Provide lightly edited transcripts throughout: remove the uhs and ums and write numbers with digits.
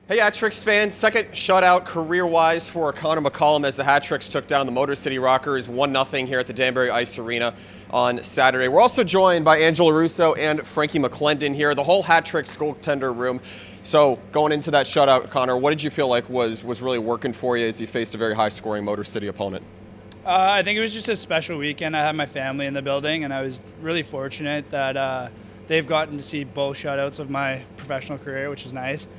Hey, Hat-Tricks fans, second shutout career-wise for Conor McCollum as the Hat-Tricks took down the Motor City Rockers 1-0 here at the Danbury Ice Arena on Saturday. We're also joined by Angela Russo and Frankie McClendon here, the whole Hat-Tricks goaltender room. So going into that shutout, Conor, what did you feel like was really working for you as you faced a very high-scoring Motor City opponent? I think it was just a special weekend. I had my family in the building, and I was really fortunate that they've gotten to see both shutouts of my professional career, which is nice.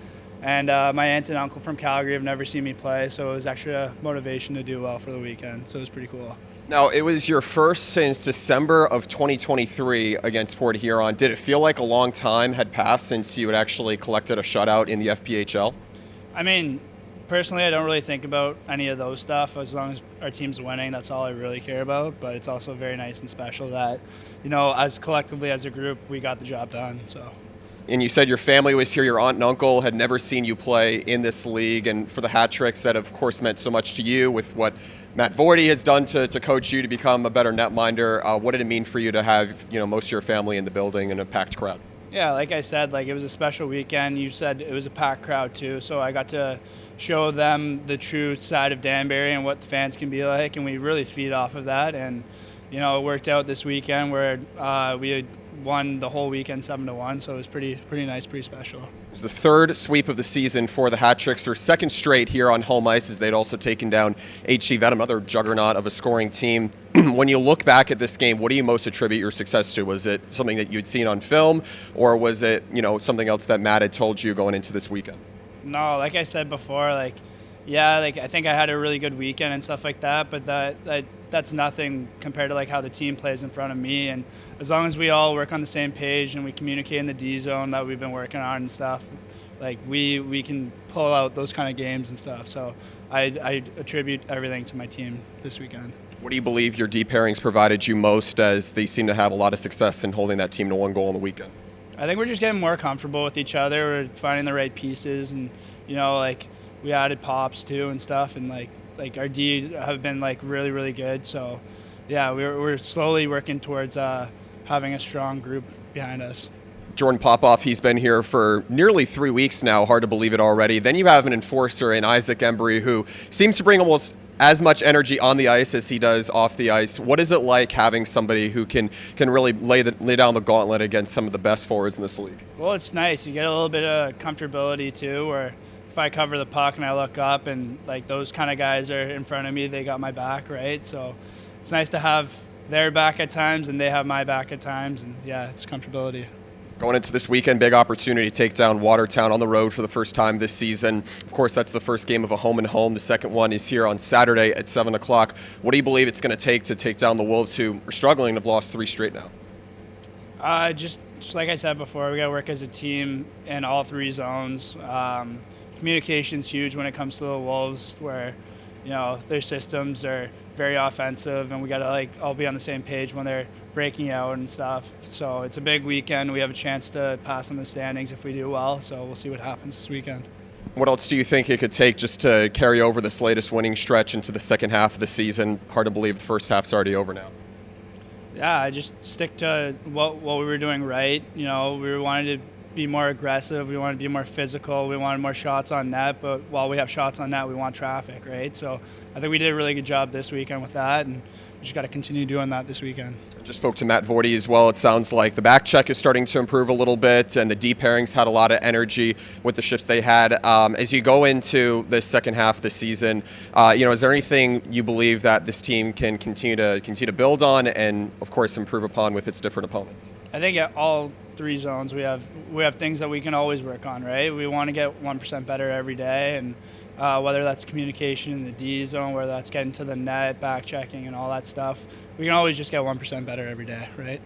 And my aunt and uncle from Calgary have never seen me play, so it was actually a motivation to do well for the weekend. So it was pretty cool. Now, it was your first since December of 2023 against Port Huron. Did it feel like a long time had passed since you had actually collected a shutout in the FPHL? I mean, personally, I don't really think about any of those stuff. As long as our team's winning, that's all I really care about. But it's also very nice and special that, as collectively as a group, we got the job done. So. And you said your family was here, your aunt and uncle had never seen you play in this league, and for the Hat-Tricks that of course meant so much to you with what Matt Vorty has done to coach you to become a better netminder. What did it mean for you to have most of your family in the building and a packed crowd? Yeah, like I said, it was a special weekend. You said it was a packed crowd too, so I got to show them the true side of Danbury and what the fans can be like, and we really feed off of that. And it worked out this weekend where we had won the whole weekend 7-1, so it was pretty nice, pretty special. It was the third sweep of the season for the Hat-Tricks. Their second straight here on home ice as they'd also taken down HC Venom, another juggernaut of a scoring team. When you look back at this game, what do you most attribute your success to? Was it something that you'd seen on film, or was it something else that Matt had told you going into this weekend? No, like I said before, I think I had a really good weekend and stuff like that, but that's nothing compared to how the team plays in front of me. And as long as we all work on the same page and we communicate in the D zone that we've been working on and stuff, we can pull out those kind of games and stuff. So I attribute everything to my team this weekend. What do you believe your D pairings provided you most, as they seem to have a lot of success in holding that team to one goal on the weekend? I think we're just getting more comfortable with each other. We're finding the right pieces, and we added pops too and stuff, and our D have been really good. So yeah, we're slowly working towards having a strong group behind us. Jordan Popoff, he's been here for nearly 3 weeks now. Hard to believe it already. Then you have an enforcer in Isaac Embry who seems to bring almost as much energy on the ice as he does off the ice. What is it like having somebody who can really lay down the gauntlet against some of the best forwards in this league? Well, it's nice. You get a little bit of comfortability too, where if I cover the puck and I look up and those kind of guys are in front of me, they got my back, right? So it's nice to have their back at times and they have my back at times, and yeah, it's comfortability. Going into this weekend, big opportunity to take down Watertown on the road for the first time this season. Of course, that's the first game of a home-and-home. The second one is here on Saturday at 7 o'clock. What do you believe it's going to take down the Wolves, who are struggling and have lost 3 straight now? Just like I said before, we got to work as a team in all 3 zones. Communication's huge when it comes to the Wolves, where their systems are very offensive, and we got to all be on the same page when they're breaking out and stuff. So it's a big weekend. We have a chance to pass in the standings if we do well, so we'll see what happens this weekend. What else do you think it could take just to carry over this latest winning stretch into the second half of the season? Hard to believe the first half's already over now. Yeah, I just stick to what we were doing right. We wanted to be more aggressive, we wanted to be more physical, we wanted more shots on net, but while we have shots on net, we want traffic, right? So I think we did a really good job this weekend with that, and we just got to continue doing that this weekend. I just spoke to Matt Vorty as well. It sounds like the back check is starting to improve a little bit, and the D pairings had a lot of energy with the shifts they had. As you go into the second half of the season, is there anything you believe that this team can continue to build on and, of course, improve upon with its different opponents? I think at all 3 zones we have things that we can always work on, right? We want to get 1% better every day, and whether that's communication in the D zone, whether that's getting to the net, back checking, and all that stuff, we can always just get 1% better every day, right?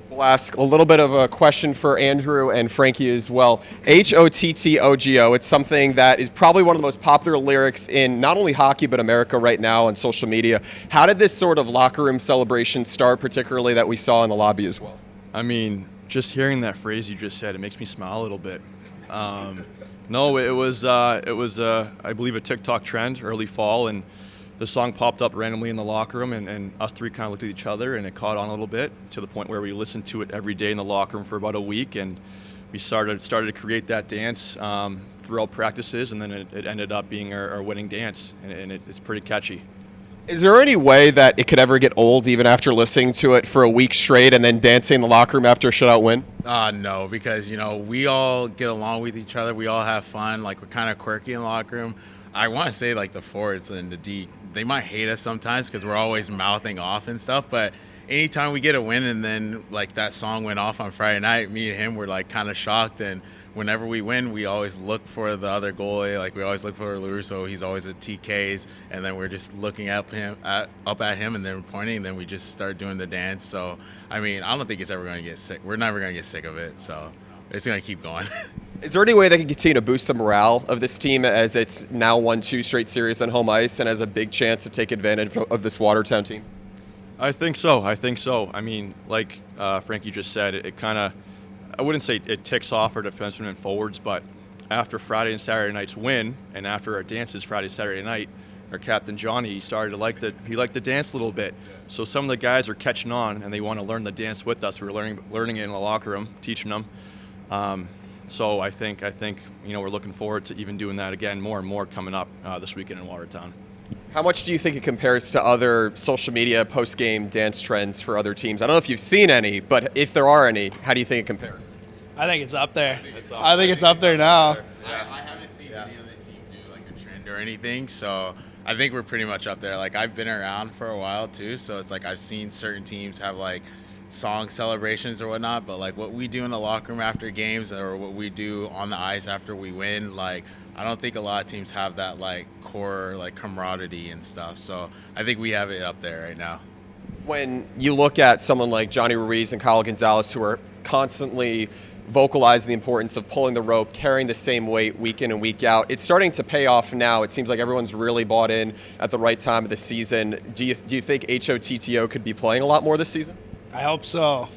We'll ask a little bit of a question for Andrew and Frankie as well. HOTTOGO, it's something that is probably one of the most popular lyrics in not only hockey but America right now on social media. How did this sort of locker room celebration start, particularly that we saw in the lobby as well? I mean, just hearing that phrase you just said, it makes me smile a little bit. No, it was I believe a TikTok trend early fall, and the song popped up randomly in the locker room, and us 3 kind of looked at each other, and it caught on a little bit to the point where we listened to it every day in the locker room for about a week, and we started to create that dance for throughout practices, and then it ended up being our winning dance, and it's pretty catchy. Is there any way that it could ever get old, even after listening to it for a week straight and then dancing in the locker room after a shutout win? No, because, we all get along with each other. We all have fun. Like, we're kind of quirky in the locker room. I want to say, like, the forwards and the D, they might hate us sometimes because we're always mouthing off and stuff. But anytime we get a win and then, like, that song went off on Friday night, me and him were, like, kind of shocked. And whenever we win, we always look for the other goalie. Like, we always look for LaRusso. He's always at TK's. And then we're just looking up at him and then pointing. And then we just start doing the dance. So, I mean, I don't think it's ever going to get sick. We're never going to get sick of it. So it's going to keep going. Is there any way they can continue to boost the morale of this team as it's now won 2 straight series on home ice and has a big chance to take advantage of this Watertown team? I think so. I mean, like Frankie just said, it kind of, I wouldn't say it ticks off our defensemen and forwards, but after Friday and Saturday night's win, and after our dances Friday, Saturday night, our captain Johnny, he started to liked the dance a little bit. So some of the guys are catching on, and they want to learn the dance with us. We're learning it in the locker room, teaching them. So I think we're looking forward to even doing that again more and more coming up this weekend in Watertown. How much do you think it compares to other social media post-game dance trends for other teams? I don't know if you've seen any, but if there are any, how do you think it compares? I think it's up there. I think it's up there now. I haven't seen any other team do like a trend or anything, so I think we're pretty much up there. Like, I've been around for a while too, so it's like I've seen certain teams have like song celebrations or whatnot, but like what we do in the locker room after games or what we do on the ice after we win, like I don't think a lot of teams have that like core like camaraderie and stuff. So I think we have it up there right now. When you look at someone like Johnny Ruiz and Kyle Gonzalez, who are constantly vocalizing the importance of pulling the rope, carrying the same weight week in and week out, it's starting to pay off now. It seems like everyone's really bought in at the right time of the season. Do you think HOTTO could be playing a lot more this season? I hope so.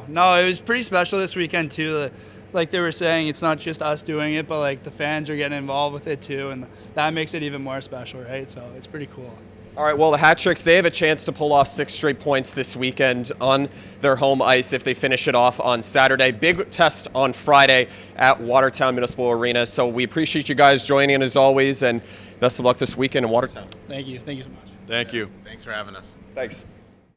No, it was pretty special this weekend too. Like they were saying, it's not just us doing it, but like the fans are getting involved with it too, and that makes it even more special, right? So it's pretty cool. All right, well, the Hat Tricks, they have a chance to pull off 6 straight points this weekend on their home ice if they finish it off on Saturday. Big test on Friday at Watertown Municipal Arena. So we appreciate you guys joining in as always, and best of luck this weekend in Watertown. Thank you so much. Thank you. Thanks for having us. Thanks.